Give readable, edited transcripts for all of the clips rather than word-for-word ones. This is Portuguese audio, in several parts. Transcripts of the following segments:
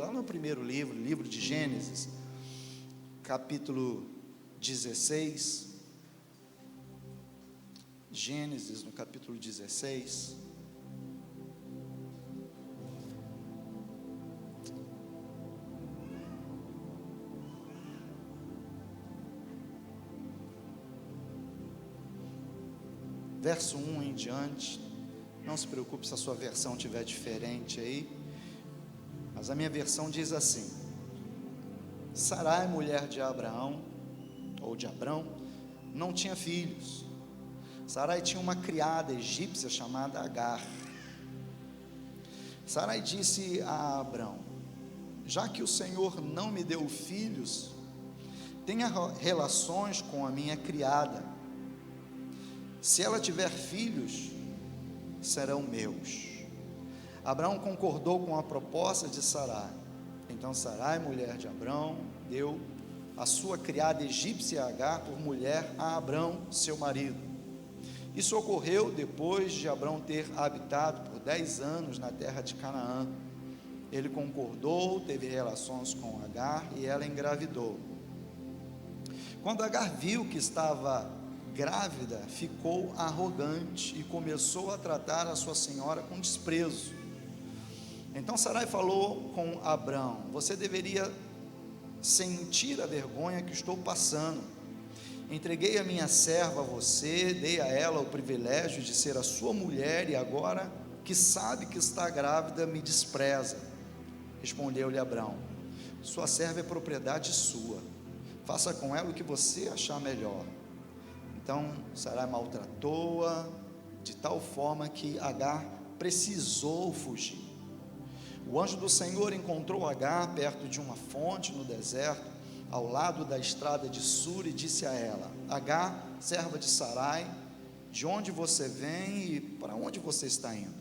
lá no primeiro livro de Gênesis, capítulo 16. Gênesis, no capítulo 16. Verso 1 em diante. Não se preocupe se a sua versão estiver diferente aí, mas a minha versão diz assim: Sarai, mulher de Abraão, ou de Abrão, não tinha filhos. Sarai tinha uma criada egípcia chamada Agar. Sarai disse a Abrão: já que o Senhor não me deu filhos, tenha relações com a minha criada. Se ela tiver filhos, serão meus. Abrão concordou com a proposta de Sarai. Então Sarai, mulher de Abrão, deu a sua criada egípcia Agar por mulher a Abrão, seu marido. Isso ocorreu depois de Abrão ter habitado por 10 anos na terra de Canaã. Ele concordou, teve relações com Agar e ela engravidou. Quando Agar viu que estava grávida, ficou arrogante e começou a tratar a sua senhora com desprezo. Então Sarai falou com Abrão: você deveria sentir a vergonha que estou passando. Entreguei a minha serva a você, dei a ela o privilégio de ser a sua mulher, e agora que sabe que está grávida, me despreza. Respondeu-lhe Abrão: sua serva é propriedade sua, faça com ela o que você achar melhor. Então Sarai maltratou-a de tal forma que Agar precisou fugir. O anjo do Senhor encontrou Agar perto de uma fonte no deserto, ao lado da estrada de Sur, e disse a ela: Agar, serva de Sarai, de onde você vem e para onde você está indo?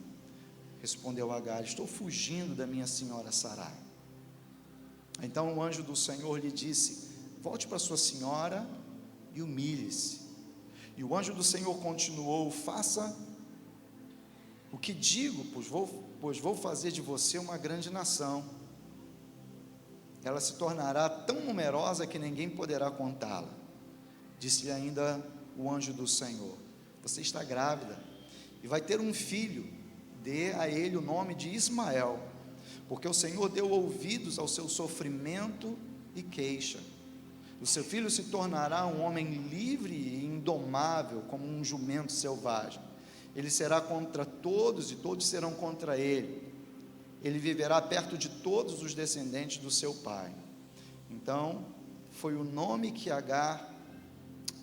Respondeu Agar: estou fugindo da minha senhora Sarai. Então o anjo do Senhor lhe disse: volte para sua senhora e humilhe-se. E o anjo do Senhor continuou: faça o que digo, pois vou fazer de você uma grande nação. Ela se tornará tão numerosa que ninguém poderá contá-la. Disse-lhe ainda o anjo do Senhor: você está grávida e vai ter um filho. Dê a ele o nome de Ismael, porque o Senhor deu ouvidos ao seu sofrimento e queixa. O seu filho se tornará um homem livre e indomável, como um jumento selvagem. Ele será contra todos e todos serão contra ele. Ele viverá perto de todos os descendentes do seu pai. Então,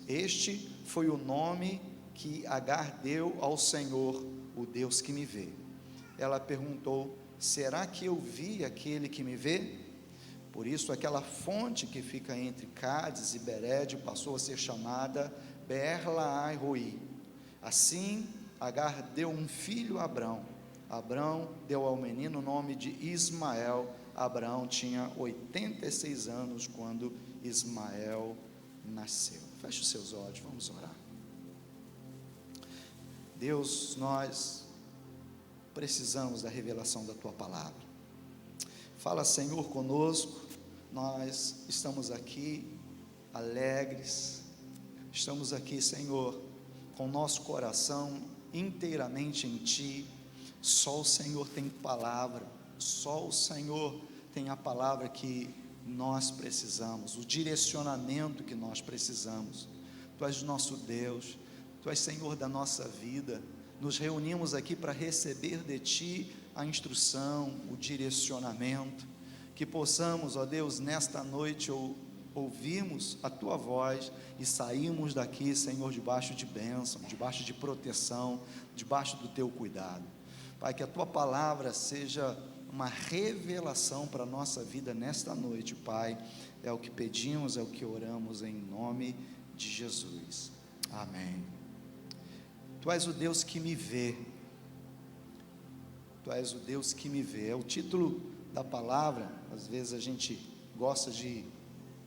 este foi o nome que Agar deu ao Senhor, o Deus que me vê. Ela perguntou: será que eu vi aquele que me vê? Por isso aquela fonte que fica entre Cádiz e Bered passou a ser chamada Beer-lahai-roi. Assim Agar deu um filho a Abrão. Abrão deu ao menino o nome de Ismael. Abrão tinha 86 anos quando Ismael nasceu. Feche os seus olhos, vamos orar. Deus, nós precisamos da revelação da Tua Palavra. Fala, Senhor, conosco. Nós estamos aqui alegres, estamos aqui, Senhor, com nosso coração inteiramente em Ti. Só o Senhor tem palavra, só o Senhor tem a palavra que nós precisamos, o direcionamento que nós precisamos. Tu és nosso Deus, Tu és Senhor da nossa vida. Nos reunimos aqui para receber de Ti a instrução, o direcionamento, que possamos, ó Deus, nesta noite ouvirmos a Tua voz e sairmos daqui, Senhor, debaixo de bênção, debaixo de proteção, debaixo do Teu cuidado. Pai, que a Tua palavra seja uma revelação para a nossa vida nesta noite, Pai. É o que pedimos, é o que oramos em nome de Jesus. Amém. Tu és o Deus que me vê. Tu és o Deus que me vê. É o título da palavra. Às vezes a gente gosta de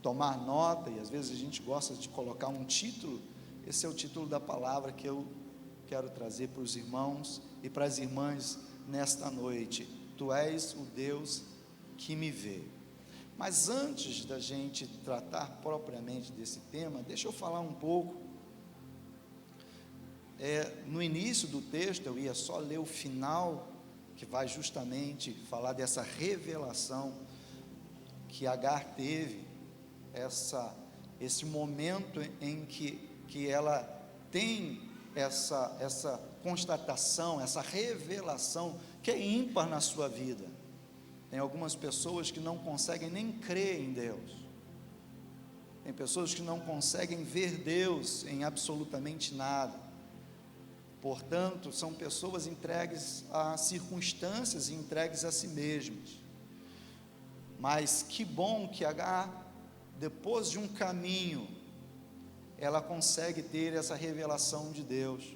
tomar nota e às vezes a gente gosta de colocar um título. Esse é o título da palavra que eu quero trazer para os irmãos e para as irmãs nesta noite. Tu és o Deus que me vê. Mas antes da gente tratar propriamente desse tema, deixa eu falar um pouco. No início do texto, eu ia só ler o final, que vai justamente falar dessa revelação que Agar teve, esse momento em que ela tem essa constatação, essa revelação que é ímpar na sua vida. Tem algumas pessoas que não conseguem nem crer em Deus, tem pessoas que não conseguem ver Deus em absolutamente nada, portanto, são pessoas entregues a circunstâncias e entregues a si mesmas. Mas que bom que Agar, depois de um caminho, ela consegue ter essa revelação de Deus.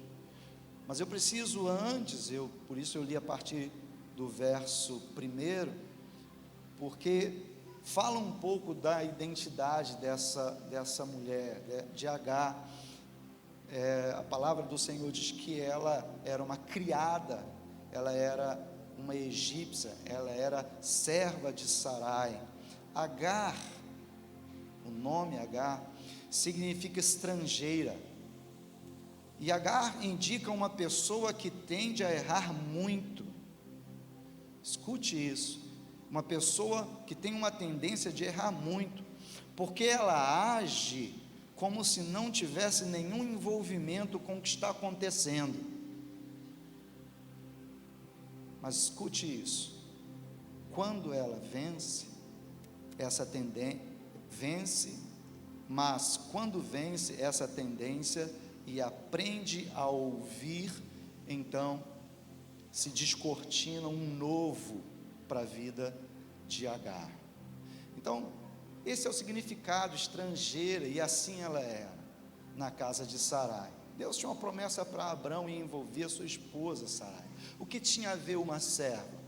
Mas eu preciso antes, por isso eu li a partir do verso 1, porque fala um pouco da identidade dessa mulher, de Agar. A palavra do Senhor diz que ela era uma criada, ela era uma egípcia, ela era serva de Sarai. Agar, o nome Agar, significa estrangeira, e Agar indica uma pessoa que tende a errar muito. Escute isso, uma pessoa que tem uma tendência de errar muito, porque ela age como se não tivesse nenhum envolvimento com o que está acontecendo. Mas escute isso, quando ela vence, essa tendência vence, mas quando vence essa tendência e aprende a ouvir, então se descortina um novo para a vida de Agar. Então, esse é o significado, estrangeira, e assim ela era, na casa de Sarai. Deus tinha uma promessa para Abrão e envolver a sua esposa Sarai. O que tinha a ver uma serva?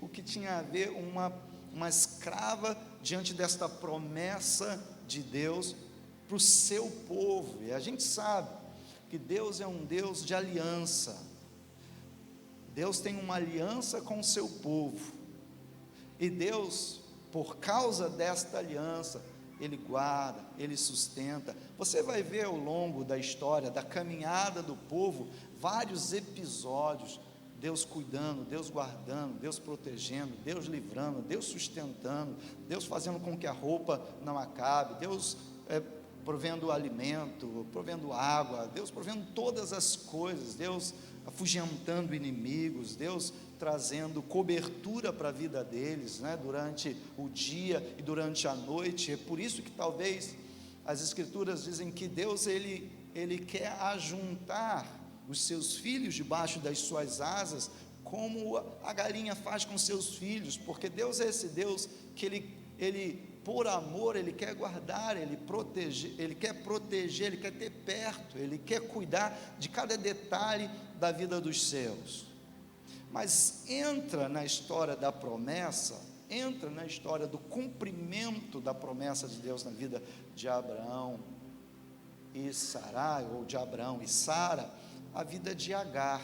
O que tinha a ver uma escrava diante desta promessa de Deus para o seu povo? E a gente sabe que Deus é um Deus de aliança. Deus tem uma aliança com o seu povo, e Deus, por causa desta aliança, Ele guarda, Ele sustenta. Você vai ver ao longo da história, da caminhada do povo, vários episódios, Deus cuidando, Deus guardando, Deus protegendo, Deus livrando, Deus sustentando, Deus fazendo com que a roupa não acabe, Deus provendo alimento, provendo água, Deus provendo todas as coisas, Deus afugentando inimigos, Deus trazendo cobertura para a vida deles, durante o dia e durante a noite. É por isso que talvez as escrituras dizem que Deus ele quer ajuntar os seus filhos debaixo das suas asas, como a galinha faz com seus filhos, porque Deus é esse Deus que ele por amor, Ele quer guardar, Ele quer proteger, Ele quer ter perto, Ele quer cuidar de cada detalhe da vida dos seus. Mas entra na história da promessa, entra na história do cumprimento da promessa de Deus na vida de Abraão e Sarai, ou de Abraão e Sara, a vida de Agar,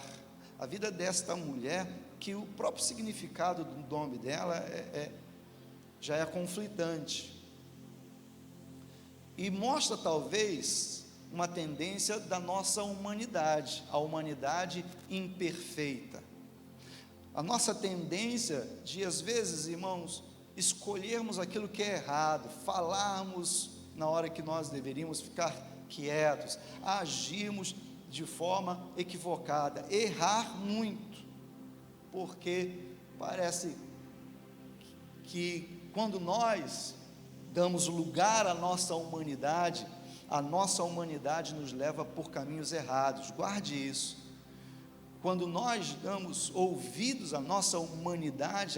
a vida desta mulher, que o próprio significado do nome dela já é conflitante, e mostra talvez uma tendência da nossa humanidade, a humanidade imperfeita, a nossa tendência de, às vezes, irmãos, escolhermos aquilo que é errado, falarmos na hora que nós deveríamos ficar quietos, agirmos de forma equivocada, errar muito, porque parece que quando nós damos lugar à nossa humanidade nos leva por caminhos errados. Guarde isso. Quando nós damos ouvidos à nossa humanidade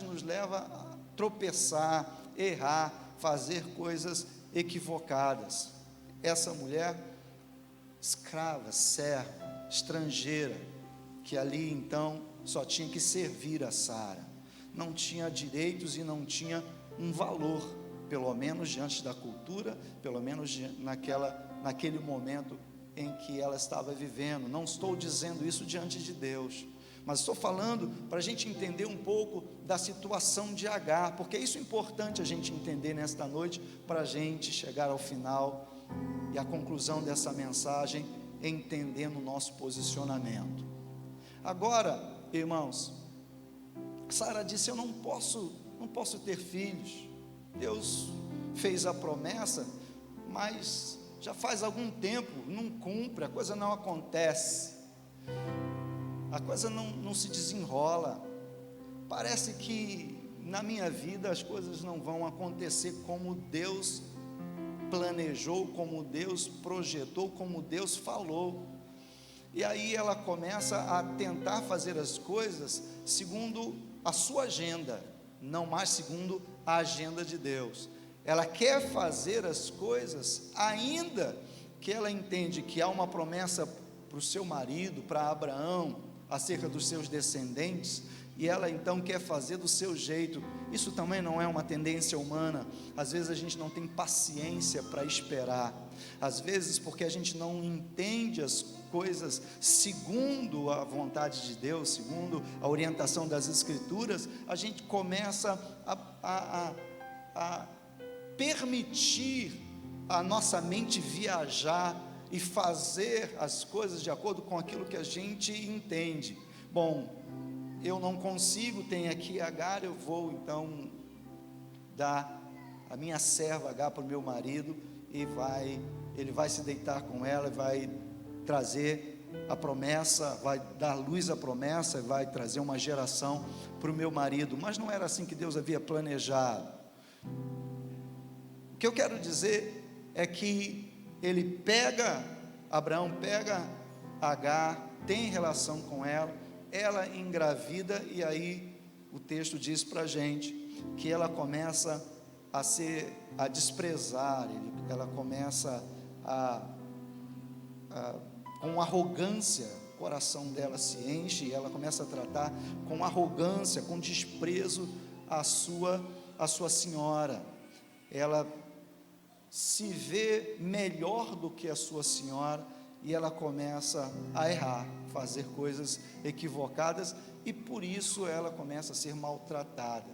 nos leva a tropeçar, errar, fazer coisas equivocadas. Essa mulher, escrava, serva, estrangeira, que ali então só tinha que servir a Sara, não tinha direitos e não tinha um valor, pelo menos diante da cultura, pelo menos naquele momento em que ela estava vivendo. Não estou dizendo isso diante de Deus, mas estou falando para a gente entender um pouco da situação de Agar, porque isso é importante a gente entender nesta noite, para a gente chegar ao final e a conclusão dessa mensagem, entendendo o nosso posicionamento. Agora, irmãos, Sara disse: eu não posso ter filhos. Deus fez a promessa, mas já faz algum tempo, não cumpre, a coisa não acontece, a coisa não se desenrola. Parece que na minha vida as coisas não vão acontecer como Deus planejou, como Deus projetou, como Deus falou. E aí ela começa a tentar fazer as coisas segundo a sua agenda, não mais segundo a agenda de Deus. Ela quer fazer as coisas, ainda que ela entende que há uma promessa para o seu marido, para Abraão, acerca dos seus descendentes, e ela então quer fazer do seu jeito. Isso também não é uma tendência humana. Às vezes a gente não tem paciência para esperar, às vezes porque a gente não entende as coisas segundo a vontade de Deus, segundo a orientação das Escrituras, a gente começa a permitir a nossa mente viajar e fazer as coisas de acordo com aquilo que a gente entende. Bom, eu não consigo, tem aqui Agar, eu vou então dar a minha serva Agar para o meu marido, e ele vai se deitar com ela, vai trazer a promessa, vai dar luz à promessa, vai trazer uma geração para o meu marido. Mas não era assim que Deus havia planejado. O que eu quero dizer é que Abraão pega Agar, tem relação com ela, ela engravida, e aí o texto diz para a gente que ela começa a desprezar, ela começa com arrogância, o coração dela se enche, e ela começa a tratar com arrogância, com desprezo a sua senhora. Ela se vê melhor do que a sua senhora, e ela começa a errar, fazer coisas equivocadas, e por isso ela começa a ser maltratada.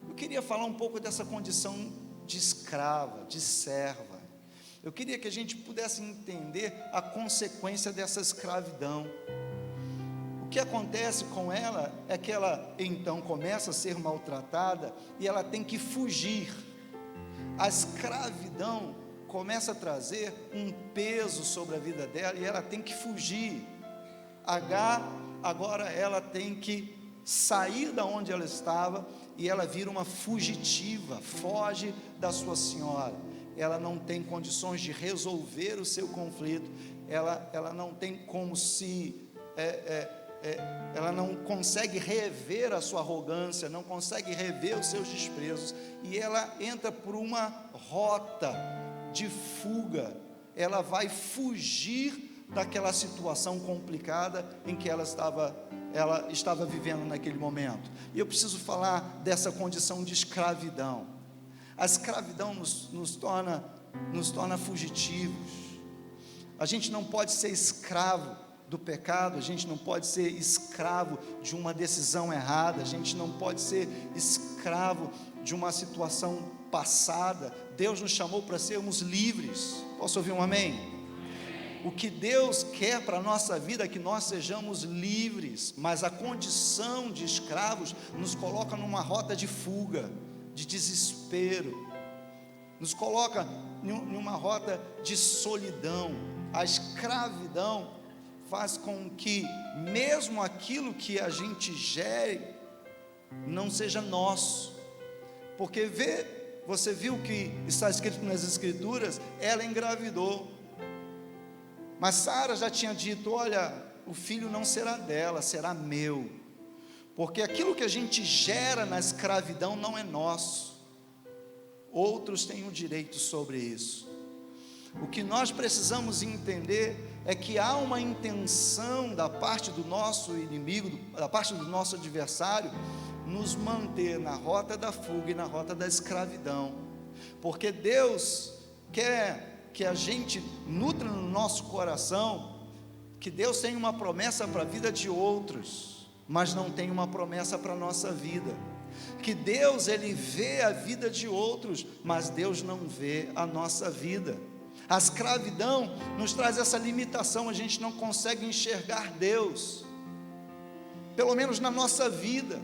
Eu queria falar um pouco dessa condição de escrava, de serva. Eu queria que a gente pudesse entender a consequência dessa escravidão. O que acontece com ela é que ela então começa a ser maltratada, e ela tem que fugir. A escravidão começa a trazer um peso sobre a vida dela, e ela tem que fugir. Agar, agora ela tem que sair da onde ela estava, e ela vira uma fugitiva, foge da sua senhora. Ela não tem condições de resolver o seu conflito, ela não tem como ela não consegue rever a sua arrogância, não consegue rever os seus desprezos, e ela entra por uma rota de fuga. Ela vai fugir daquela situação complicada em que ela estava vivendo naquele momento. E eu preciso falar dessa condição de escravidão. A escravidão nos torna fugitivos. A gente não pode ser escravo do pecado, a gente não pode ser escravo de uma decisão errada, a gente não pode ser escravo de uma situação passada. Deus nos chamou para sermos livres. Posso ouvir um amém? O que Deus quer para a nossa vida é que nós sejamos livres, mas a condição de escravos nos coloca numa rota de fuga, de desespero, nos coloca em uma rota de solidão. A escravidão faz com que mesmo aquilo que a gente gere não seja nosso, porque você viu que está escrito nas Escrituras, ela engravidou, mas Sara já tinha dito: olha, o filho não será dela, será meu, porque aquilo que a gente gera na escravidão não é nosso, outros têm o direito sobre isso. O que nós precisamos entender é que há uma intenção da parte do nosso inimigo, da parte do nosso adversário, nos manter na rota da fuga e na rota da escravidão, porque Deus quer que a gente nutra no nosso coração que Deus tem uma promessa para a vida de outros, mas não tem uma promessa para a nossa vida. Que Deus, Ele vê a vida de outros, mas Deus não vê a nossa vida. A escravidão nos traz essa limitação, a gente não consegue enxergar Deus, pelo menos na nossa vida.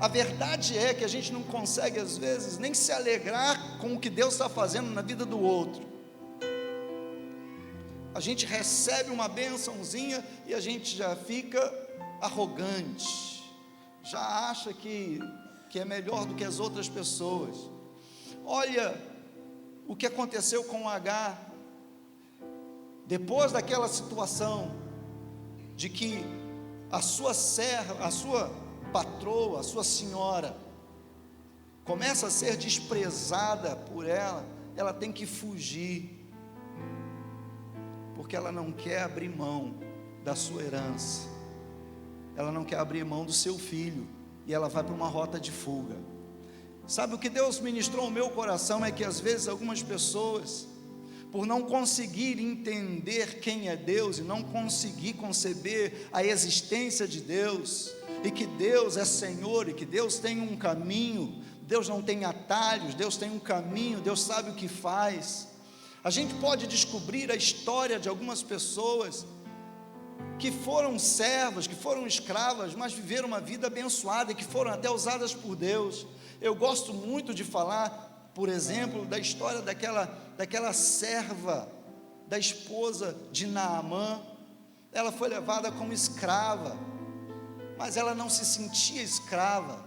A verdade é que a gente não consegue, às vezes, nem se alegrar com o que Deus está fazendo na vida do outro. A gente recebe uma bênçãozinha e a gente já fica arrogante, já acha que é melhor do que as outras pessoas. Olha o que aconteceu com Agar, depois daquela situação, de que a sua serva, a sua patroa, a sua senhora, começa a ser desprezada por ela, ela tem que fugir, porque ela não quer abrir mão da sua herança, ela não quer abrir mão do seu filho, e ela vai para uma rota de fuga. Sabe o que Deus ministrou ao meu coração? É que às vezes algumas pessoas, por não conseguir entender quem é Deus, e não conseguir conceber a existência de Deus, e que Deus é Senhor, e que Deus tem um caminho, Deus não tem atalhos, Deus tem um caminho, Deus sabe o que faz. A gente pode descobrir a história de algumas pessoas que foram servas, que foram escravas, mas viveram uma vida abençoada e que foram até usadas por Deus. Eu gosto muito de falar, por exemplo, da história daquela serva, da esposa de Naamã. Ela foi levada como escrava, mas ela não se sentia escrava.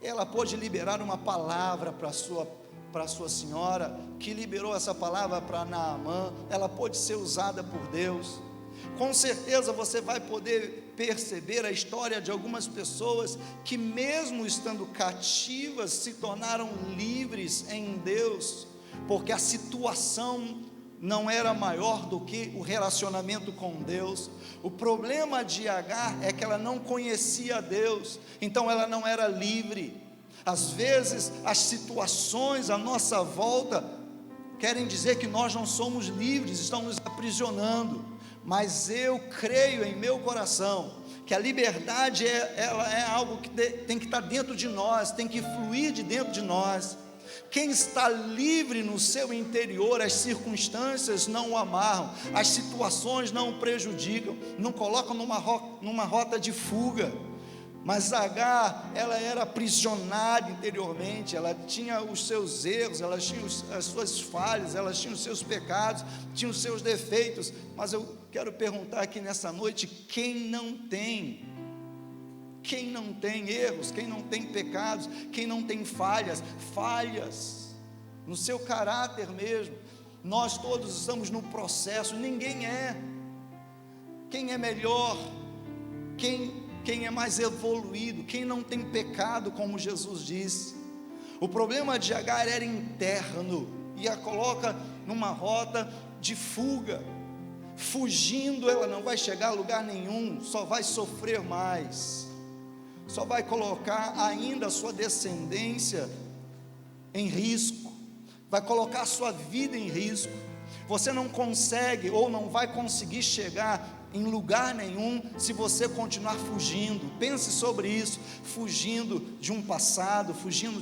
Ela pôde liberar uma palavra para a sua senhora, que liberou essa palavra para Naamã. Ela pôde ser usada por Deus. Com certeza você vai poder perceber a história de algumas pessoas que, mesmo estando cativas, se tornaram livres em Deus, porque a situação não era maior do que o relacionamento com Deus. O problema de Agar é que ela não conhecia Deus, então ela não era livre. Às vezes as situações à nossa volta querem dizer que nós não somos livres, estão nos aprisionando. Mas eu creio em meu coração que a liberdade ela é algo que tem que estar dentro de nós, tem que fluir de dentro de nós. Quem está livre no seu interior, as circunstâncias não o amarram, as situações não o prejudicam, não colocam numa rota de fuga. Mas Agar, ela era aprisionada interiormente, ela tinha os seus erros, ela tinha as suas falhas, ela tinha os seus pecados, tinha os seus defeitos. Mas eu quero perguntar aqui nessa noite, quem não tem erros, quem não tem pecados, quem não tem falhas no seu caráter mesmo? Nós todos estamos no processo, ninguém é. Quem é melhor? Quem é mais evoluído? Quem não tem pecado, como Jesus disse? O problema de Agar era interno, e a coloca numa rota de fuga. Fugindo, ela não vai chegar a lugar nenhum, só vai sofrer mais, só vai colocar ainda a sua descendência em risco, vai colocar a sua vida em risco. Você não consegue ou não vai conseguir chegar em lugar nenhum se você continuar fugindo. Pense sobre isso, fugindo de um passado, fugindo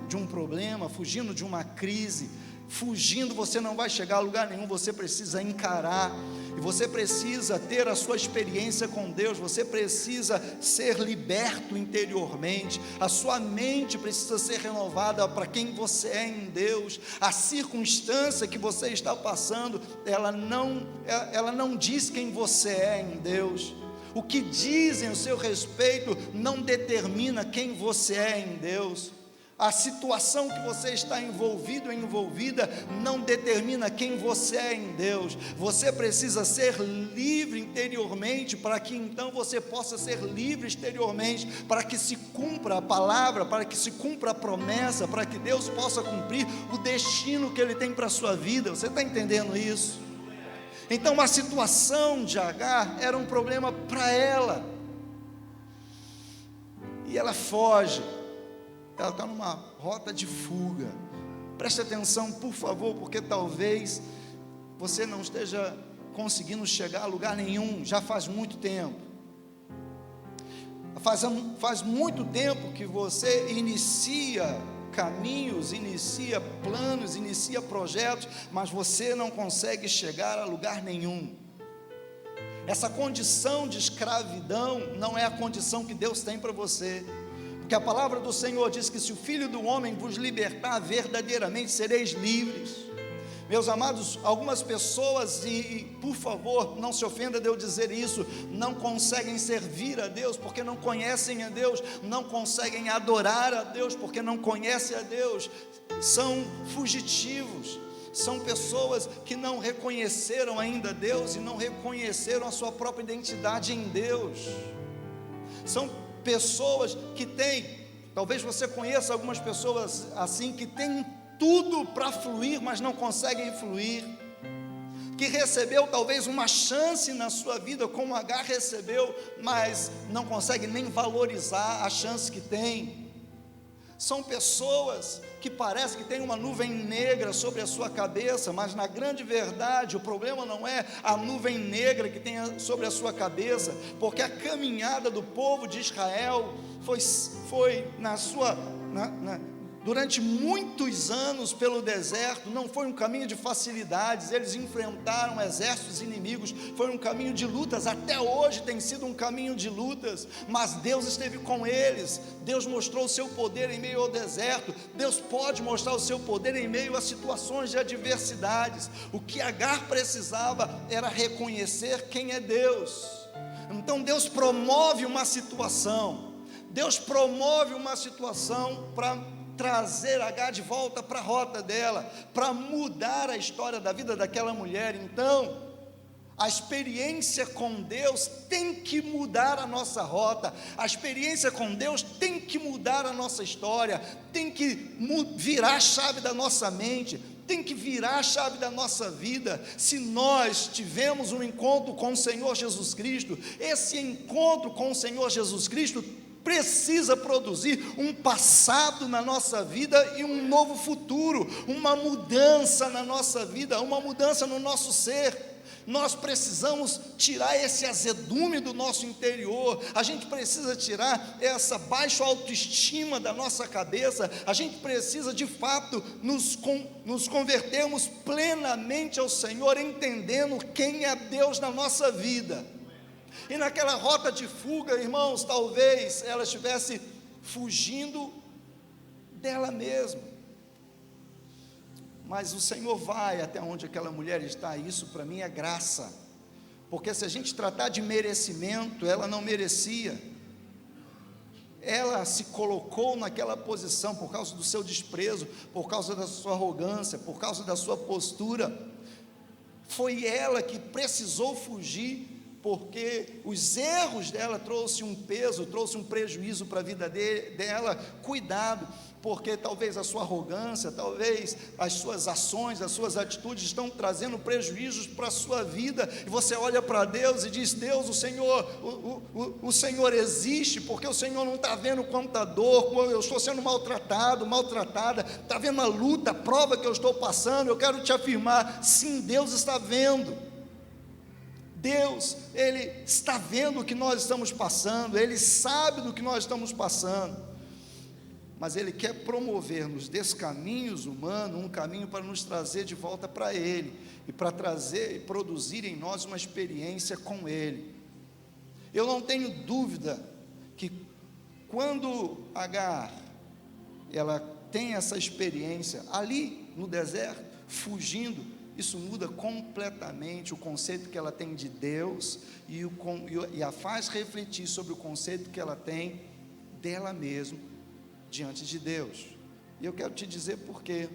de um problema, fugindo de uma crise. Fugindo, você não vai chegar a lugar nenhum. Você precisa encarar, e você precisa ter a sua experiência com Deus, você precisa ser liberto interiormente, a sua mente precisa ser renovada para quem você é em Deus. A circunstância que você está passando, ela não diz quem você é em Deus. O que dizem a seu respeito não determina quem você é em Deus. A situação que você está envolvido ou envolvida não determina quem você é em Deus. Você precisa ser livre interiormente, para que então você possa ser livre exteriormente, para que se cumpra a palavra, para que se cumpra a promessa, para que Deus possa cumprir o destino que Ele tem para a sua vida. Você está entendendo isso? Então a situação de Agar era um problema para ela, e ela foge. Ela está numa rota de fuga. Preste atenção, por favor, porque talvez você não esteja conseguindo chegar a lugar nenhum, já faz muito tempo. Faz muito tempo que você inicia caminhos, inicia planos, inicia projetos, mas você não consegue chegar a lugar nenhum. Essa condição de escravidão não é a condição que Deus tem para você, porque a palavra do Senhor diz que se o Filho do Homem vos libertar, verdadeiramente sereis livres. Meus amados, algumas pessoas, e por favor, não se ofenda de eu dizer isso, não conseguem servir a Deus porque não conhecem a Deus, não conseguem adorar a Deus porque não conhecem a Deus, são fugitivos, são pessoas que não reconheceram ainda Deus e não reconheceram a sua própria identidade em Deus, são pessoas que têm, talvez você conheça algumas pessoas assim, que têm tudo para fluir, mas não conseguem fluir, que recebeu talvez uma chance na sua vida, como Agar recebeu, mas não consegue nem valorizar a chance que tem. São pessoas que parece que tem uma nuvem negra sobre a sua cabeça, mas na grande verdade o problema não é a nuvem negra que tem sobre a sua cabeça, porque a caminhada do povo de Israel foi durante muitos anos pelo deserto, não foi um caminho de facilidades, eles enfrentaram exércitos inimigos, foi um caminho de lutas, até hoje tem sido um caminho de lutas, mas Deus esteve com eles, Deus mostrou o seu poder em meio ao deserto, Deus pode mostrar o seu poder em meio a situações de adversidades. O que Agar precisava era reconhecer quem é Deus. Então Deus promove uma situação para trazer Agar de volta para a rota dela, para mudar a história da vida daquela mulher. Então, a experiência com Deus tem que mudar a nossa rota, a experiência com Deus tem que mudar a nossa história, tem que virar a chave da nossa mente, tem que virar a chave da nossa vida. Se nós tivemos um encontro com o Senhor Jesus Cristo, esse encontro com o Senhor Jesus Cristo precisa produzir um passado na nossa vida e um novo futuro, uma mudança na nossa vida, uma mudança no nosso ser. Nós precisamos tirar esse azedume do nosso interior, a gente precisa tirar essa baixa autoestima da nossa cabeça, a gente precisa de fato nos convertermos plenamente ao Senhor, entendendo quem é Deus na nossa vida. E naquela rota de fuga, irmãos, talvez ela estivesse fugindo dela mesma, mas o Senhor vai até onde aquela mulher está, e isso para mim é graça, porque se a gente tratar de merecimento, ela não merecia, ela se colocou naquela posição por causa do seu desprezo, por causa da sua arrogância, por causa da sua postura, foi ela que precisou fugir, porque os erros dela trouxe um peso, trouxe um prejuízo para a vida dela. Cuidado, porque talvez a sua arrogância, talvez as suas ações, as suas atitudes estão trazendo prejuízos para a sua vida, e você olha para Deus e diz: Deus, o Senhor existe, porque o Senhor não está vendo quanta dor, eu estou sendo maltratada, está vendo a luta, a prova que eu estou passando. Eu quero te afirmar, sim, Deus está vendo. Deus, Ele está vendo o que nós estamos passando, Ele sabe do que nós estamos passando, mas Ele quer promover-nos desse caminho humano, um caminho para nos trazer de volta para Ele, e para trazer e produzir em nós uma experiência com Ele. Eu não tenho dúvida que quando Agar, ela tem essa experiência, ali no deserto, fugindo, isso muda completamente o conceito que ela tem de Deus e a faz refletir sobre o conceito que ela tem dela mesma diante de Deus. E eu quero te dizer por quê.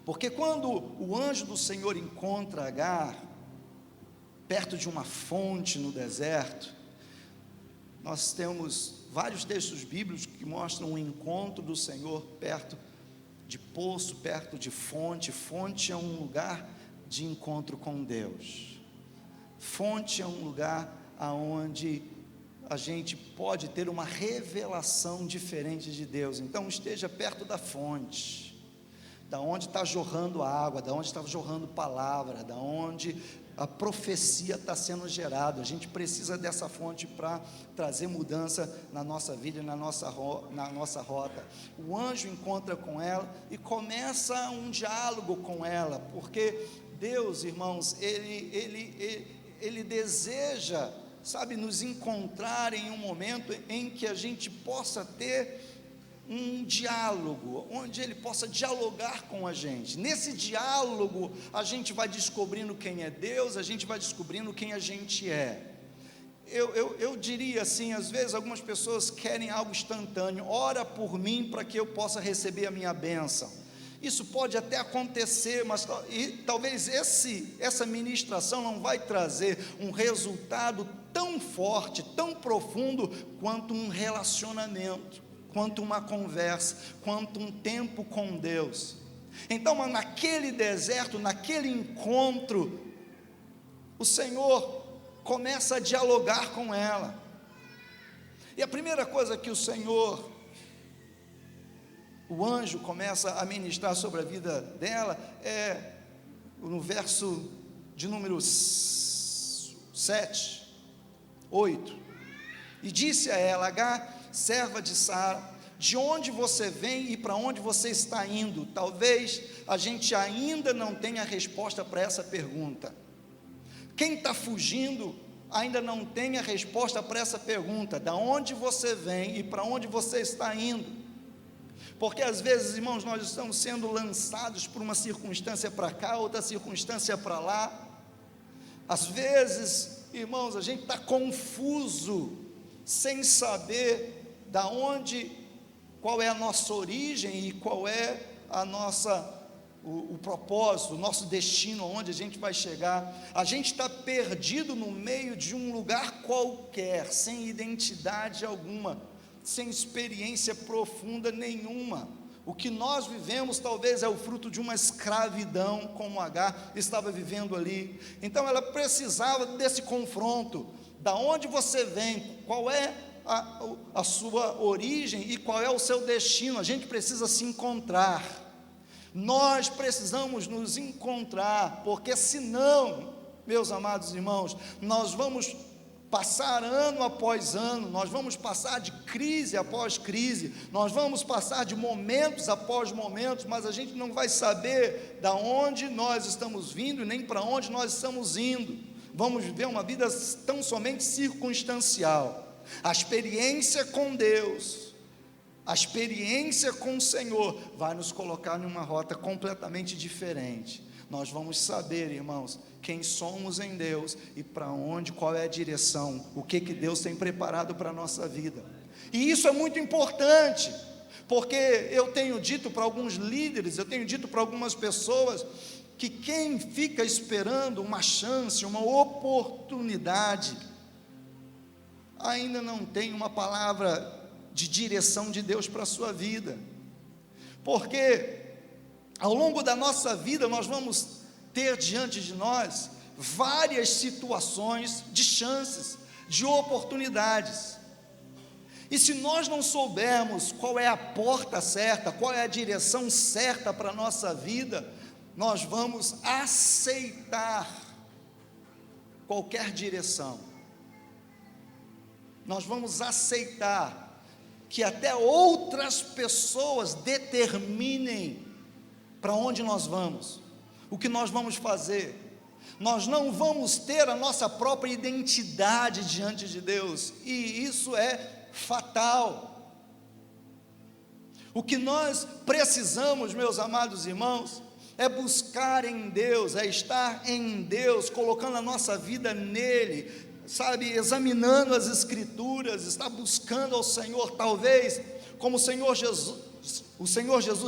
Porque quando o anjo do Senhor encontra Agar perto de uma fonte no deserto, nós temos vários textos bíblicos que mostram o encontro do Senhor perto de poço, perto de fonte. Fonte é um lugar de encontro com Deus. Fonte é um lugar onde a gente pode ter uma revelação diferente de Deus. Então esteja perto da fonte. da onde está jorrando água, da onde está jorrando palavra, da onde a profecia está sendo gerada. A gente precisa dessa fonte para trazer mudança na nossa vida e na nossa rota. O anjo encontra com ela e começa um diálogo com ela, porque Deus, irmãos, Ele deseja, sabe, nos encontrar em um momento em que a gente possa ter um diálogo, onde Ele possa dialogar com a gente. Nesse diálogo, a gente vai descobrindo quem é Deus, a gente vai descobrindo quem a gente é. Eu diria assim, às vezes algumas pessoas querem algo instantâneo. Ora por mim para que eu possa receber a minha bênção. Isso pode até acontecer, mas talvez essa ministração não vai trazer um resultado tão forte, tão profundo, quanto um relacionamento, quanto uma conversa, quanto um tempo com Deus. Então, naquele deserto, naquele encontro, o Senhor começa a dialogar com ela, e a primeira coisa que o anjo começa a ministrar sobre a vida dela, é no verso de número 7, 8, e disse a ela: Agar, serva de Sara, de onde você vem e para onde você está indo? Talvez a gente ainda não tenha resposta para essa pergunta. Quem está fugindo ainda não tem a resposta para essa pergunta: da onde você vem e para onde você está indo? Porque às vezes, irmãos, nós estamos sendo lançados por uma circunstância para cá, outra circunstância para lá. Às vezes, irmãos, a gente está confuso, sem saber qual é a nossa origem e qual é o propósito, o nosso destino, onde a gente vai chegar. A gente está perdido no meio de um lugar qualquer, sem identidade alguma, sem experiência profunda nenhuma. O que nós vivemos talvez é o fruto de uma escravidão, como Agar estava vivendo ali. Então ela precisava desse confronto: da onde você vem, qual é a sua origem e qual é o seu destino. A gente precisa se encontrar, nós precisamos nos encontrar, porque senão, meus amados irmãos, nós vamos passar ano após ano, nós vamos passar de crise após crise, nós vamos passar de momentos após momentos, mas a gente não vai saber da onde nós estamos vindo e nem para onde nós estamos indo. Vamos viver uma vida tão somente circunstancial. A experiência com Deus, a experiência com o Senhor vai nos colocar numa rota completamente diferente. Nós vamos saber, irmãos, quem somos em Deus e para onde, qual é a direção, o que Deus tem preparado para a nossa vida. E isso é muito importante, porque eu tenho dito para alguns líderes, eu tenho dito para algumas pessoas, que quem fica esperando uma chance, uma oportunidade, ainda não tem uma palavra de direção de Deus para a sua vida. Porque ao longo da nossa vida nós vamos ter diante de nós várias situações de chances, de oportunidades. E se nós não soubermos qual é a porta certa, qual é a direção certa para a nossa vida, nós vamos aceitar qualquer direção. Nós vamos aceitar que até outras pessoas determinem para onde nós vamos, o que nós vamos fazer. Nós não vamos ter a nossa própria identidade diante de Deus, e isso é fatal. O que nós precisamos, meus amados irmãos, é buscar em Deus, é estar em Deus, colocando a nossa vida nele, sabe, examinando as Escrituras, estar buscando ao Senhor. Talvez, como o Senhor Jesus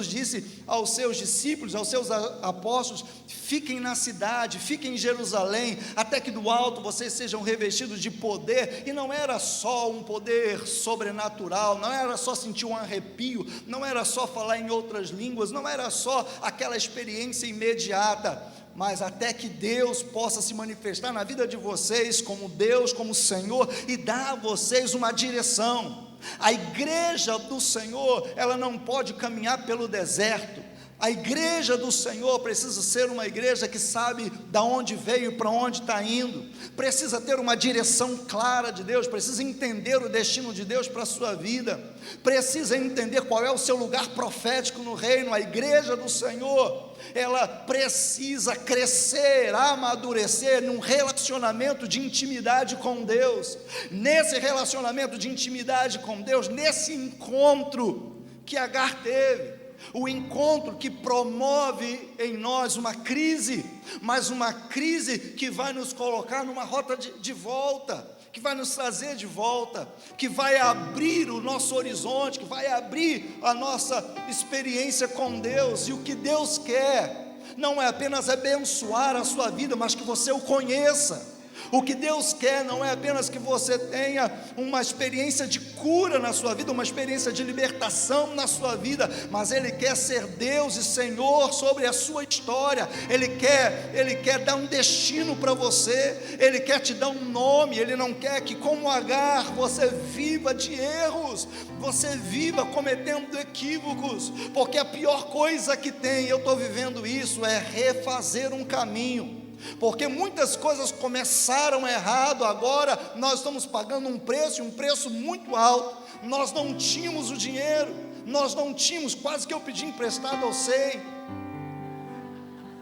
disse aos seus discípulos, aos seus apóstolos: fiquem na cidade, fiquem em Jerusalém, até que do alto vocês sejam revestidos de poder. E não era só um poder sobrenatural, não era só sentir um arrepio, não era só falar em outras línguas, não era só aquela experiência imediata, mas até que Deus possa se manifestar na vida de vocês como Deus, como Senhor, e dar a vocês uma direção. A igreja do Senhor, ela não pode caminhar pelo deserto. A igreja do Senhor precisa ser uma igreja que sabe da onde veio e para onde está indo, precisa ter uma direção clara de Deus, precisa entender o destino de Deus para a sua vida, precisa entender qual é o seu lugar profético no reino. A igreja do Senhor, ela precisa crescer, amadurecer num relacionamento de intimidade com Deus. Nesse relacionamento de intimidade com Deus, nesse encontro que Agar teve, o encontro que promove em nós uma crise, mas uma crise que vai nos colocar numa rota de volta, que vai nos trazer de volta, que vai abrir o nosso horizonte, que vai abrir a nossa experiência com Deus. E o que Deus quer não é apenas abençoar a sua vida, mas que você o conheça. O que Deus quer não é apenas que você tenha uma experiência de cura na sua vida, uma experiência de libertação na sua vida, mas Ele quer ser Deus e Senhor sobre a sua história. Ele quer dar um destino para você, Ele quer te dar um nome. Ele não quer que, como Agar, você viva de erros, você viva cometendo equívocos, porque a pior coisa que tem, eu estou vivendo isso, é refazer um caminho. Porque muitas coisas começaram errado, agora nós estamos pagando um preço muito alto. Nós não tínhamos o dinheiro, nós não tínhamos, quase que eu pedi emprestado ao SEI.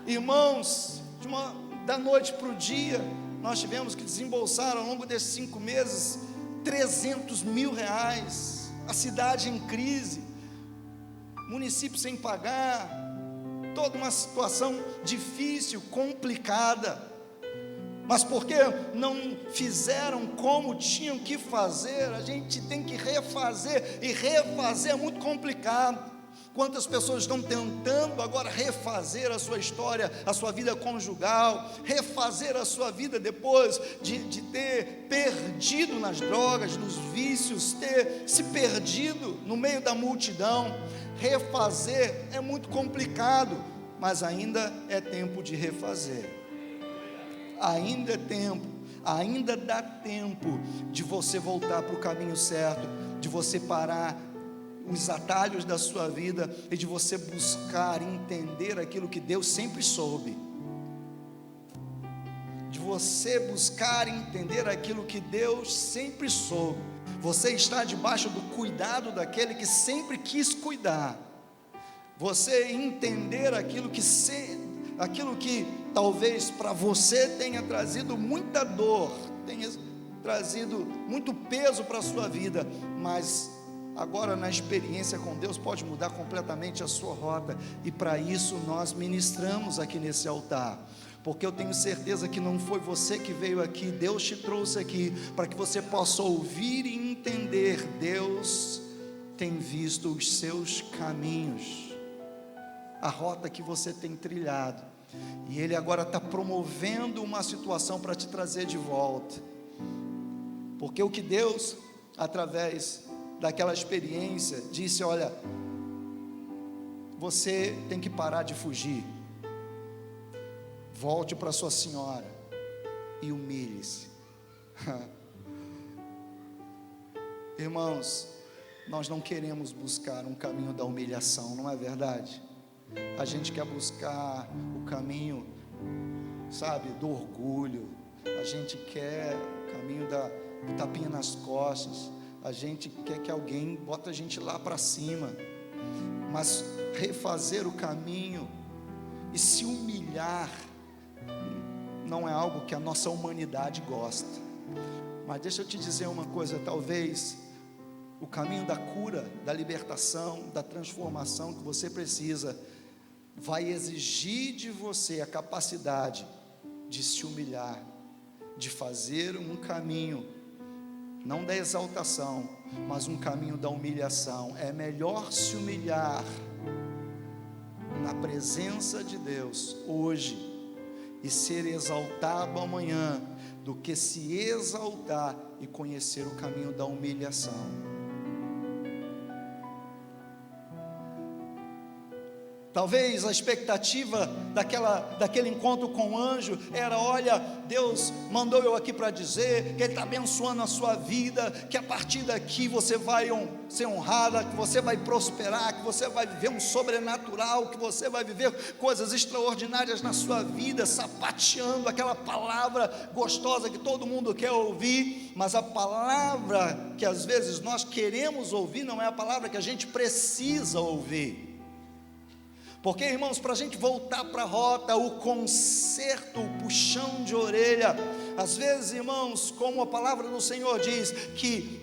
Irmãos, da noite para o dia, nós tivemos que desembolsar ao longo desses 5 meses, R$300 mil, a cidade em crise, município sem pagar, toda uma situação difícil, complicada, mas porque não fizeram como tinham que fazer, a gente tem que refazer, e refazer é muito complicado. Quantas pessoas estão tentando agora refazer a sua história, a sua vida conjugal, refazer a sua vida depois de ter perdido nas drogas, nos vícios, ter se perdido no meio da multidão. Refazer é muito complicado, mas ainda é tempo de refazer. Ainda é tempo, ainda dá tempo de você voltar para o caminho certo, de você parar os atalhos da sua vida e de você buscar entender aquilo que Deus sempre soube, de você buscar entender aquilo que Deus sempre soube. Você está debaixo do cuidado daquele que sempre quis cuidar. Você entender aquilo que talvez para você tenha trazido muita dor, tenha trazido muito peso para a sua vida, mas agora na experiência com Deus pode mudar completamente a sua rota. E para isso nós ministramos aqui nesse altar, porque eu tenho certeza que não foi você que veio aqui, Deus te trouxe aqui para que você possa ouvir e entender. Deus tem visto os seus caminhos, a rota que você tem trilhado, e Ele agora está promovendo uma situação para te trazer de volta, porque o que Deus, através daquela experiência, disse: olha, você tem que parar de fugir, volte para sua senhora e humilhe-se. Irmãos, nós não queremos buscar um caminho da humilhação, não é verdade? A gente quer buscar o caminho, sabe, do orgulho, a gente quer o caminho do tapinha nas costas, a gente quer que alguém bota a gente lá para cima. Mas refazer o caminho e se humilhar não é algo que a nossa humanidade gosta. Mas deixa eu te dizer uma coisa, talvez o caminho da cura, da libertação, da transformação que você precisa, vai exigir de você a capacidade de se humilhar, de fazer um caminho, não da exaltação, mas um caminho da humilhação. É melhor se humilhar na presença de Deus hoje e ser exaltado amanhã, do que se exaltar e conhecer o caminho da humilhação. Talvez a expectativa daquele encontro com o anjo era: olha, Deus mandou eu aqui para dizer que Ele está abençoando a sua vida, que a partir daqui você vai ser honrada, que você vai prosperar, que você vai viver um sobrenatural, que você vai viver coisas extraordinárias na sua vida, sapateando aquela palavra gostosa que todo mundo quer ouvir. Mas a palavra que às vezes nós queremos ouvir não é a palavra que a gente precisa ouvir. Porque, irmãos, para a gente voltar para a rota, o conserto, o puxão de orelha, às vezes, irmãos, como a palavra do Senhor diz, que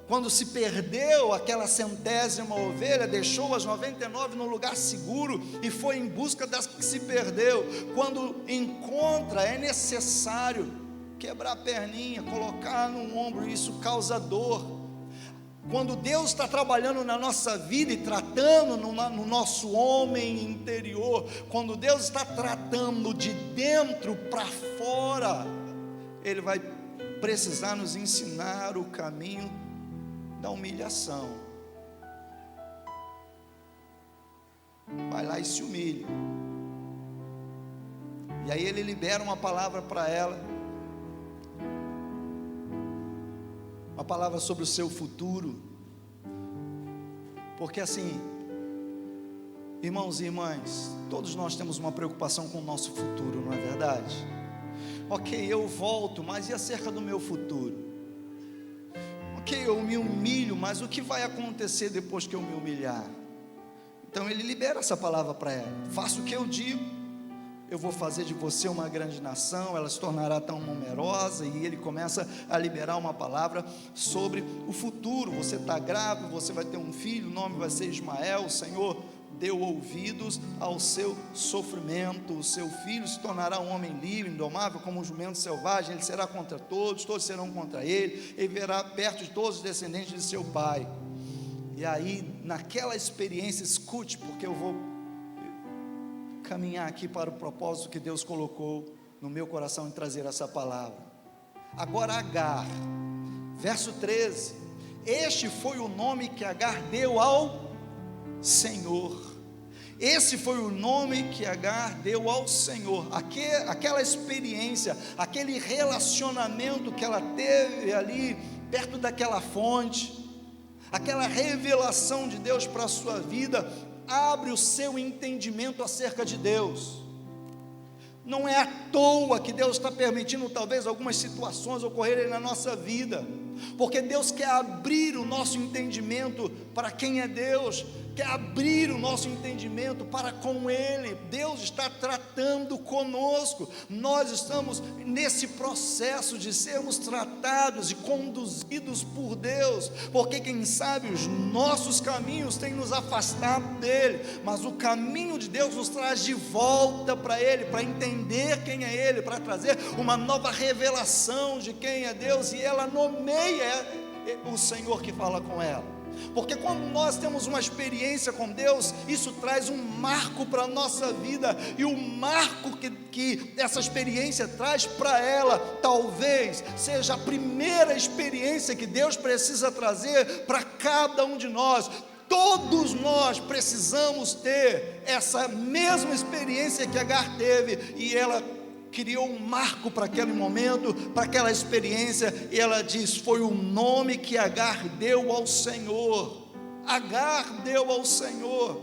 quando se perdeu aquela 100ª ovelha, deixou as 99 no lugar seguro e foi em busca das que se perdeu. Quando encontra, é necessário quebrar a perninha, colocar no ombro, isso causa dor. Quando Deus está trabalhando na nossa vida e tratando no nosso homem interior, quando Deus está tratando de dentro para fora, Ele vai precisar nos ensinar o caminho da humilhação. Vai lá e se humilhe. E aí Ele libera uma palavra para ela, uma palavra sobre o seu futuro. Porque assim, irmãos e irmãs, todos nós temos uma preocupação com o nosso futuro, não é verdade? Ok, eu volto, mas e acerca do meu futuro? Ok, eu me humilho, mas o que vai acontecer depois que eu me humilhar? Então Ele libera essa palavra para ela: faça o que eu digo, eu vou fazer de você uma grande nação, ela se tornará tão numerosa. E Ele começa a liberar uma palavra sobre o futuro. Você está grávida, você vai ter um filho, o nome vai ser Ismael. O Senhor deu ouvidos ao seu sofrimento. O seu filho se tornará um homem livre, indomável como um jumento selvagem. Ele será contra todos, todos serão contra ele. Ele verá perto de todos os descendentes de seu pai. E aí, naquela experiência, escute, porque eu vou caminhar aqui para o propósito que Deus colocou no meu coração em trazer essa palavra. Agora Agar, verso 13: este foi o nome que Agar deu ao Senhor. Esse foi o nome que Agar deu ao Senhor. Aquela experiência, aquele relacionamento que ela teve ali perto daquela fonte, aquela revelação de Deus para a sua vida, abre o seu entendimento acerca de Deus. Não é à toa que Deus está permitindo talvez algumas situações ocorrerem na nossa vida, porque Deus quer abrir o nosso entendimento para quem é Deus, quer abrir o nosso entendimento para com Ele. Deus está tratando conosco, nós estamos nesse processo de sermos tratados e conduzidos por Deus, porque quem sabe os nossos caminhos têm nos afastado dEle, mas o caminho de Deus nos traz de volta para Ele, para entender quem é Ele, para trazer uma nova revelação de quem é Deus, e ela nomeia o Senhor que fala com ela. Porque quando nós temos uma experiência com Deus, isso traz um marco para a nossa vida, e o marco que essa experiência traz para ela, talvez seja a primeira experiência que Deus precisa trazer para cada um de nós. Todos nós precisamos ter essa mesma experiência que Agar teve, e ela criou um marco para aquele momento, para aquela experiência, e ela diz: foi o nome que Agar deu ao Senhor. Agar deu ao Senhor.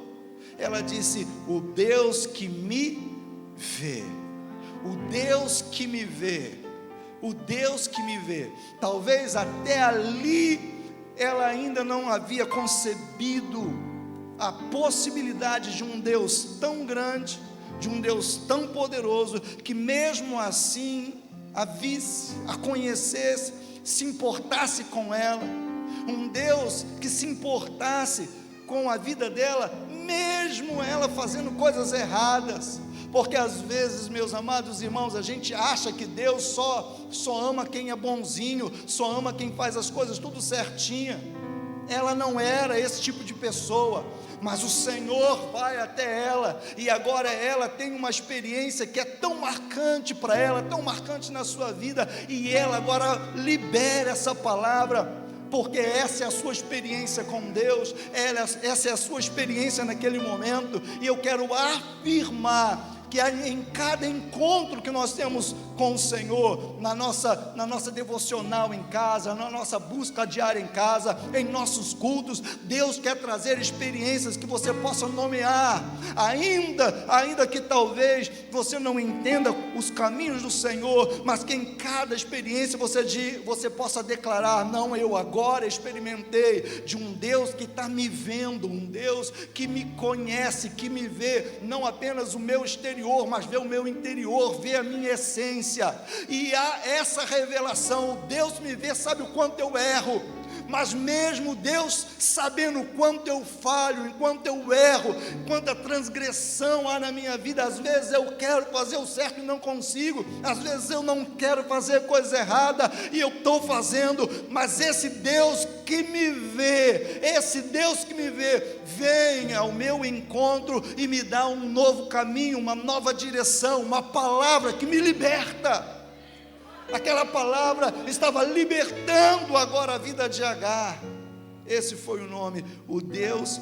Ela disse: o Deus que me vê, o Deus que me vê, o Deus que me vê. Talvez até ali ela ainda não havia concebido a possibilidade de um Deus tão grande, de um Deus tão poderoso, que mesmo assim a visse, a conhecesse, se importasse com ela. Um Deus que se importasse com a vida dela, mesmo ela fazendo coisas erradas. Porque às vezes, meus amados irmãos, a gente acha que Deus só ama quem é bonzinho, só ama quem faz as coisas tudo certinha. Ela não era esse tipo de pessoa, mas o Senhor vai até ela, e agora ela tem uma experiência que é tão marcante para ela, tão marcante na sua vida, e ela agora libera essa palavra porque essa é a sua experiência com Deus, essa é a sua experiência naquele momento, e eu quero afirmar que em cada encontro que nós temos com o Senhor, na nossa devocional em casa, na nossa busca diária em casa, em nossos cultos, Deus quer trazer experiências que você possa nomear, ainda que talvez você não entenda os caminhos do Senhor, mas que em cada experiência você possa declarar: não, eu agora experimentei de um Deus que está me vendo, um Deus que me conhece, que me vê, não apenas o meu exterior, mas vê o meu interior, vê a minha essência, e há essa revelação. Deus me vê, sabe o quanto eu erro, mas mesmo Deus sabendo o quanto eu falho, enquanto eu erro, quanta transgressão há na minha vida. Às vezes eu quero fazer o certo e não consigo, às vezes eu não quero fazer coisa errada e eu estou fazendo, mas esse Deus que me vê, vem ao meu encontro e me dá um novo caminho, uma nova direção, uma palavra que me liberta. Aquela palavra estava libertando agora a vida de Agar. Esse foi o nome, o Deus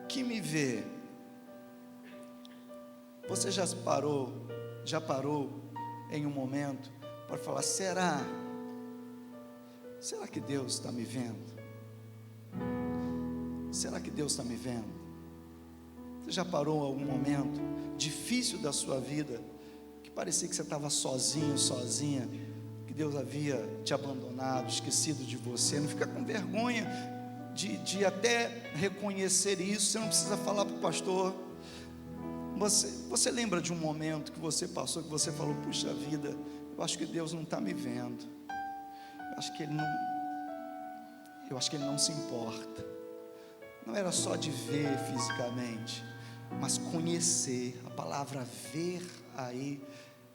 que me vê. Você já parou em um momento para falar: será que Deus está me vendo? Será que Deus está me vendo? Você já parou em algum momento difícil da sua vida, que parecia que você estava sozinho, sozinha, que Deus havia te abandonado, esquecido de você? Não fica com vergonha de até reconhecer isso. Você não precisa falar para o pastor. Você lembra de um momento que você passou, que você falou: puxa vida, eu acho que Deus não está me vendo, eu acho que Ele não se importa. Não era só de ver fisicamente, mas conhecer. A palavra ver aí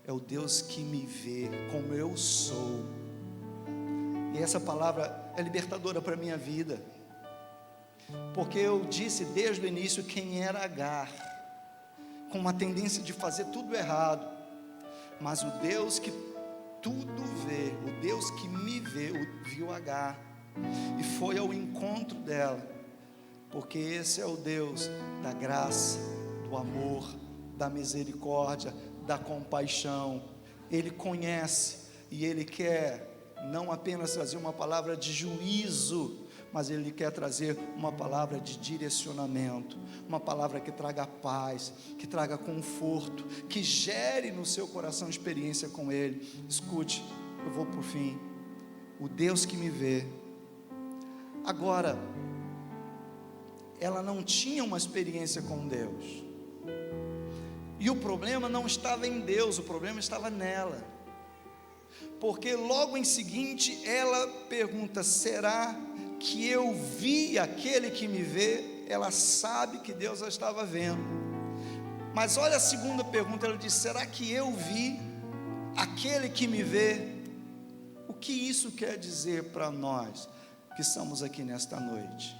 é o Deus que me vê como eu sou. E essa palavra é libertadora para a minha vida, porque eu disse desde o início quem era Agar, com uma tendência de fazer tudo errado, mas o Deus que tudo vê, o Deus que me vê, viu Agar e foi ao encontro dela, porque esse é o Deus da graça, do amor, da misericórdia, da compaixão. Ele conhece e Ele quer não apenas trazer uma palavra de juízo, mas Ele quer trazer uma palavra de direcionamento, uma palavra que traga paz, que traga conforto, que gere no seu coração experiência com Ele. Escute, eu vou por fim. O Deus que me vê. Agora, ela não tinha uma experiência com Deus, e o problema não estava em Deus, o problema estava nela, porque logo em seguinte ela pergunta: será que eu vi aquele que me vê? Ela sabe que Deus a estava vendo, mas olha a segunda pergunta, ela diz: será que eu vi aquele que me vê? O que isso quer dizer para nós que estamos aqui nesta noite?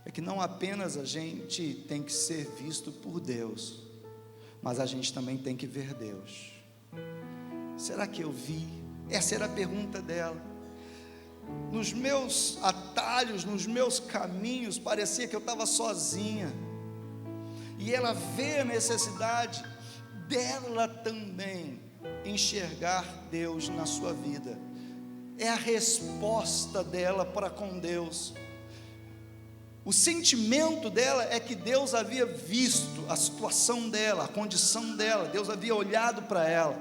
É que não apenas a gente tem que ser visto por Deus, mas a gente também tem que ver Deus. Será que eu vi? Essa era a pergunta dela. Nos meus atalhos, nos meus caminhos, parecia que eu estava sozinha, e ela vê a necessidade dela também enxergar Deus na sua vida. É a resposta dela para com Deus. O sentimento dela é que Deus havia visto a situação dela, a condição dela, Deus havia olhado para ela,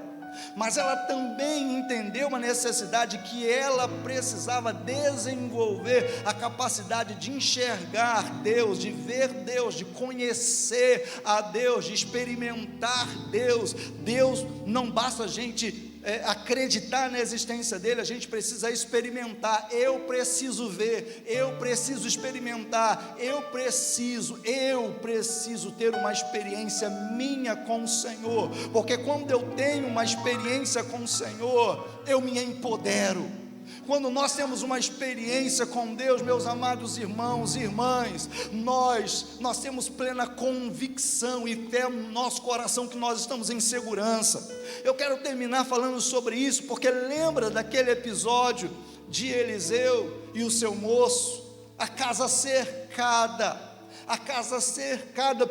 mas ela também entendeu uma necessidade que ela precisava desenvolver, a capacidade de enxergar Deus, de ver Deus, de conhecer a Deus, de experimentar Deus. Deus, não basta a gente acreditar na existência dele, a gente precisa experimentar. Eu preciso ver, eu preciso experimentar, eu preciso ter uma experiência minha com o Senhor, porque quando eu tenho uma experiência com o Senhor, eu me empodero. Quando nós temos uma experiência com Deus, meus amados irmãos e irmãs, nós temos plena convicção e fé no nosso coração que nós estamos em segurança. Eu quero terminar falando sobre isso, porque lembra daquele episódio de Eliseu e o seu moço, a casa cercada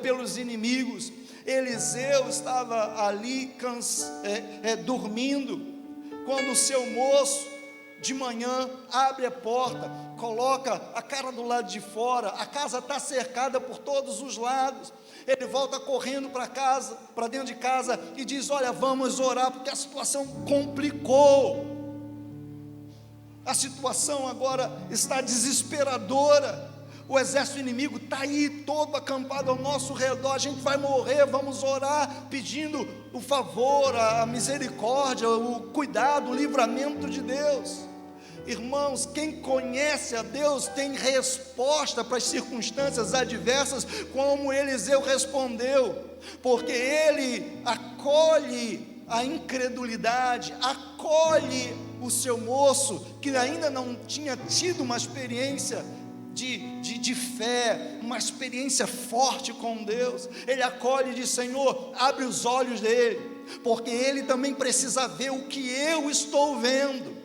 pelos inimigos. Eliseu estava ali dormindo, quando o seu moço de manhã abre a porta, coloca a cara do lado de fora, a casa está cercada por todos os lados. Ele volta correndo para dentro de casa e diz: olha, vamos orar, porque a situação complicou, a situação agora está desesperadora. O exército inimigo está aí todo acampado ao nosso redor, a gente vai morrer, vamos orar, pedindo o favor, a misericórdia, o cuidado, o livramento de Deus. Irmãos, quem conhece a Deus tem resposta para as circunstâncias adversas, como Eliseu respondeu, porque ele acolhe a incredulidade, acolhe o seu moço, que ainda não tinha tido uma experiência de fé, uma experiência forte com Deus. Ele acolhe e diz: Senhor, abre os olhos dele, porque ele também precisa ver o que eu estou vendo.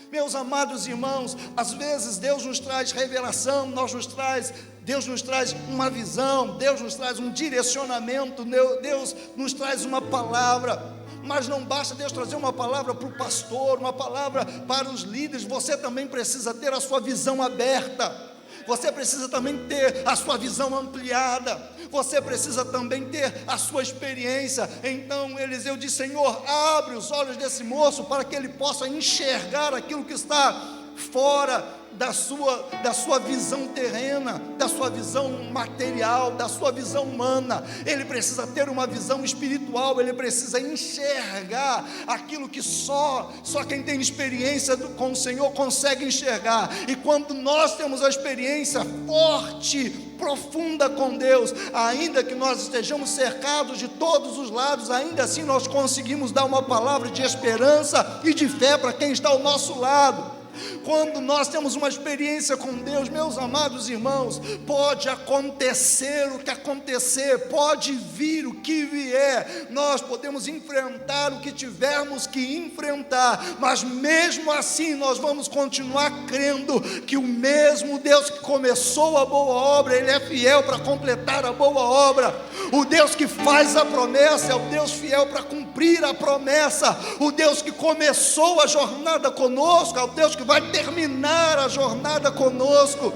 Meus amados irmãos, às vezes Deus nos traz revelação, Deus nos traz uma visão, Deus nos traz um direcionamento, Deus nos traz uma palavra. Mas não basta Deus trazer uma palavra para o pastor, uma palavra para os líderes, você também precisa ter a sua visão aberta. Você precisa também ter a sua visão ampliada, você precisa também ter a sua experiência. Então Eliseu diz: Senhor, abre os olhos desse moço, para que ele possa enxergar aquilo que está fora da sua visão terrena, da sua visão material, da sua visão humana. Ele precisa ter uma visão espiritual, ele precisa enxergar aquilo que só quem tem experiência com o Senhor consegue enxergar. E quando nós temos a experiência forte, profunda com Deus, ainda que nós estejamos cercados de todos os lados, ainda assim nós conseguimos dar uma palavra de esperança e de fé para quem está ao nosso lado. Quando nós temos uma experiência com Deus, meus amados irmãos, pode acontecer o que acontecer, pode vir o que vier, nós podemos enfrentar o que tivermos que enfrentar, mas mesmo assim nós vamos continuar crendo que o mesmo Deus que começou a boa obra, Ele é fiel para completar a boa obra. O Deus que faz a promessa é o Deus fiel para cumprir a promessa. O Deus que começou a jornada conosco é o Deus que vai terminar a jornada conosco.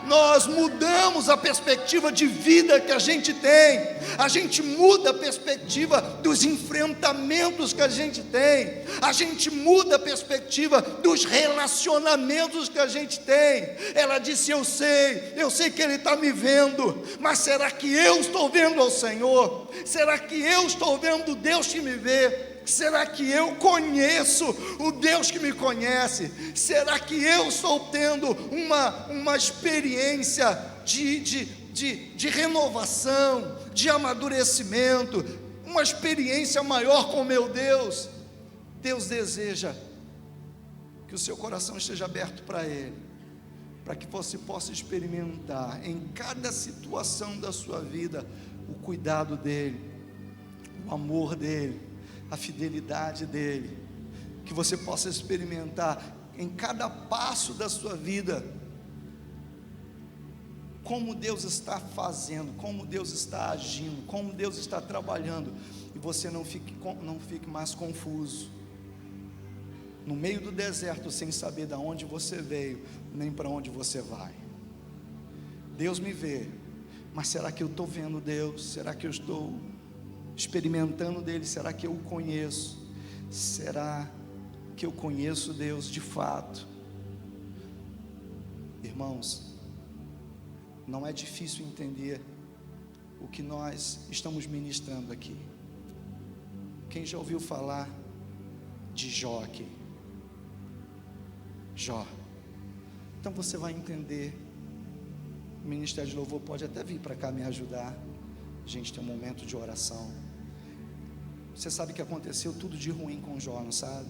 Nós mudamos a perspectiva de vida que a gente tem, a gente muda a perspectiva dos enfrentamentos que a gente tem, a gente muda a perspectiva dos relacionamentos que a gente tem. Ela disse: eu sei que Ele está me vendo, mas será que eu estou vendo ao Senhor? Será que eu estou vendo o Deus que me vê? Será que eu conheço o Deus que me conhece? Será que eu estou tendo uma experiência de renovação, de amadurecimento, uma experiência maior com meu Deus? Deus deseja que o seu coração esteja aberto para Ele, para que você possa experimentar em cada situação da sua vida o cuidado dEle, o amor dEle, a fidelidade dEle, que você possa experimentar em cada passo da sua vida como Deus está fazendo, como Deus está agindo, como Deus está trabalhando, e você não fique mais confuso no meio do deserto, sem saber de onde você veio, nem para onde você vai. Deus me vê, mas será que eu estou vendo Deus? Será que eu estou experimentando dEle? Será que eu o conheço? Será que eu conheço Deus de fato? Irmãos, não é difícil entender o que nós estamos ministrando aqui. Quem já ouviu falar de Jó aqui? Jó. Então você vai entender. O Ministério de Louvor pode até vir para cá me ajudar. A gente tem um momento de oração. Você sabe que aconteceu tudo de ruim com Jó, não sabe?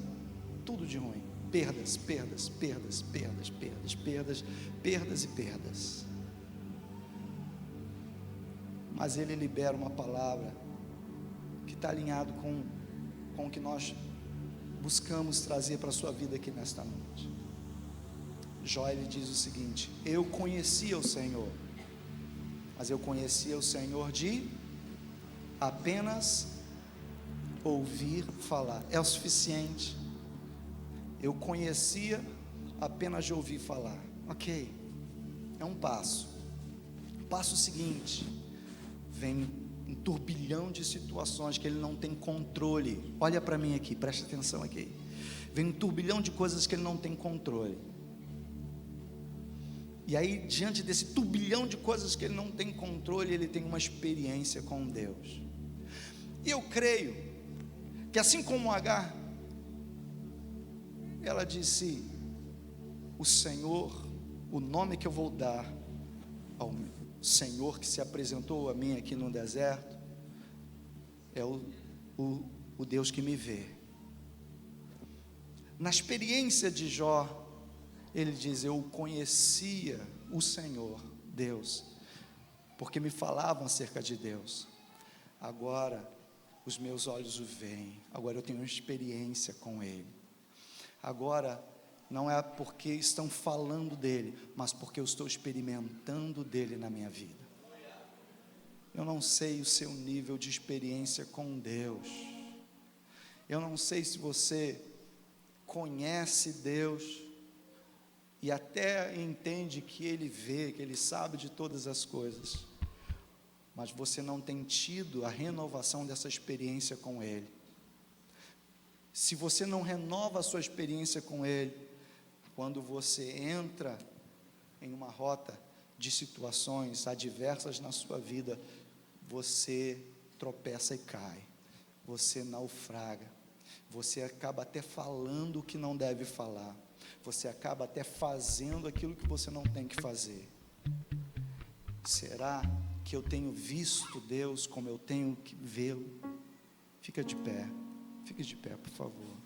Tudo de ruim. perdas, perdas, perdas, perdas, perdas, perdas, perdas e perdas. Mas ele libera uma palavra que está alinhado com o que nós buscamos trazer para a sua vida aqui nesta noite. Jó, ele diz o seguinte: eu conhecia o Senhor, mas eu conhecia o Senhor de apenas ouvir falar. É o suficiente. Eu conhecia apenas de ouvir falar. Ok, é um passo. Passo seguinte: vem um turbilhão de situações que ele não tem controle. Olha para mim aqui, preste atenção aqui. Vem um turbilhão de coisas que ele não tem controle. E aí, diante desse turbilhão de coisas que ele não tem controle, ele tem uma experiência com Deus. E eu creio que assim como Agar, ela disse: o Senhor, o nome que eu vou dar ao Senhor que se apresentou a mim aqui no deserto, é o Deus que me vê. Na experiência de Jó, ele diz: eu conhecia o Senhor, Deus, porque me falavam acerca de Deus. Agora os meus olhos o veem, agora eu tenho uma experiência com Ele. Agora não é porque estão falando dele, mas porque eu estou experimentando dele na minha vida. Eu não sei o seu nível de experiência com Deus. Eu não sei se você conhece Deus e até entende que Ele vê, que Ele sabe de todas as coisas, mas você não tem tido a renovação dessa experiência com Ele. Se você não renova a sua experiência com Ele, quando você entra em uma rota de situações adversas na sua vida, você tropeça e cai, você naufraga, você acaba até falando o que não deve falar, você acaba até fazendo aquilo que você não tem que fazer. Será que eu tenho visto Deus como eu tenho que vê-lo? Fique de pé, por favor.